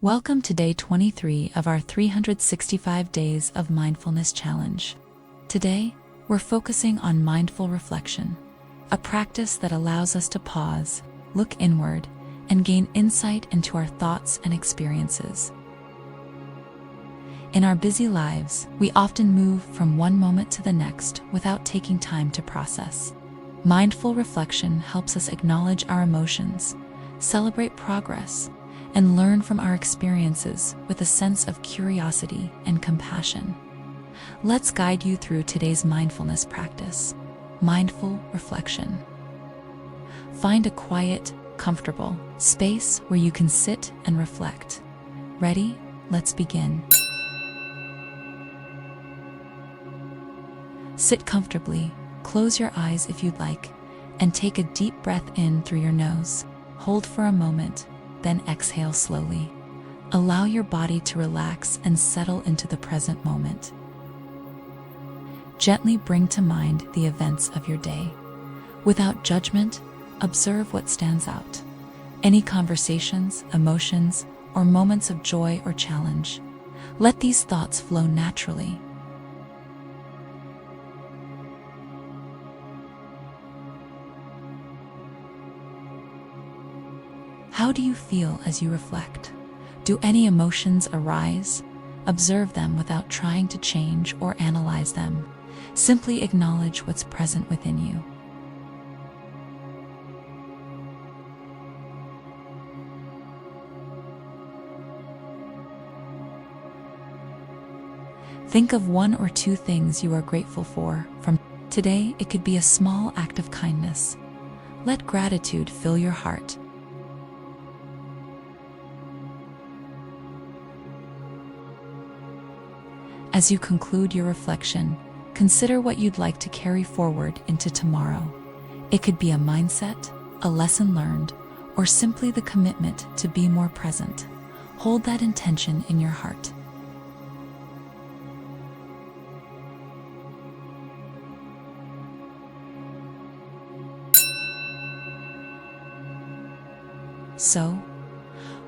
Welcome to day 23 of our 365 Days of Mindfulness Challenge. Today, we're focusing on mindful reflection, a practice that allows us to pause, look inward, and gain insight into our thoughts and experiences. In our busy lives, we often move from one moment to the next without taking time to process. Mindful reflection helps us acknowledge our emotions, celebrate progress, and learn from our experiences with a sense of curiosity and compassion. Let's guide you through today's mindfulness practice, mindful reflection. Find a quiet, comfortable space where you can sit and reflect. Ready? Let's begin. Sit comfortably, close your eyes if you'd like, and take a deep breath in through your nose. Hold for a moment, then exhale slowly. Allow your body to relax and settle into the present moment. Gently bring to mind the events of your day. Without judgment, observe what stands out. Any conversations, emotions, or moments of joy or challenge. Let these thoughts flow naturally. How do you feel as you reflect? Do any emotions arise? Observe them without trying to change or analyze them. Simply acknowledge what's present within you. Think of one or two things you are grateful for from today. It could be a small act of kindness. Let gratitude fill your heart. As you conclude your reflection, consider what you'd like to carry forward into tomorrow. It could be a mindset, a lesson learned, or simply the commitment to be more present. Hold that intention in your heart. So,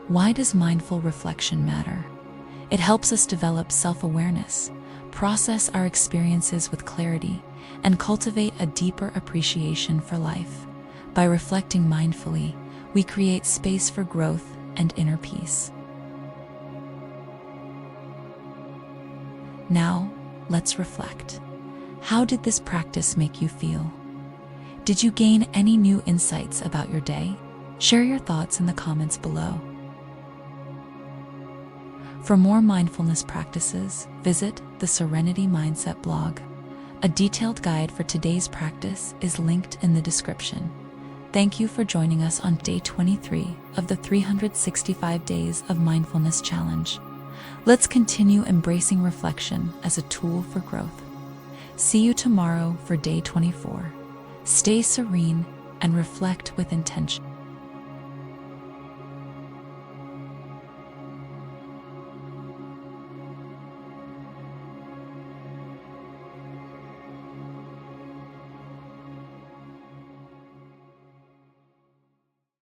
why does mindful reflection matter? It helps us develop self-awareness, process our experiences with clarity, and cultivate a deeper appreciation for life. By reflecting mindfully, we create space for growth and inner peace. Now, let's reflect. How did this practice make you feel? Did you gain any new insights about your day? Share your thoughts in the comments below. For more mindfulness practices, visit the Serenity Mindset blog. A detailed guide for today's practice is linked in the description. Thank you for joining us on day 23 of the 365 Days of Mindfulness Challenge. Let's continue embracing reflection as a tool for growth. See you tomorrow for day 24. Stay serene and reflect with intention.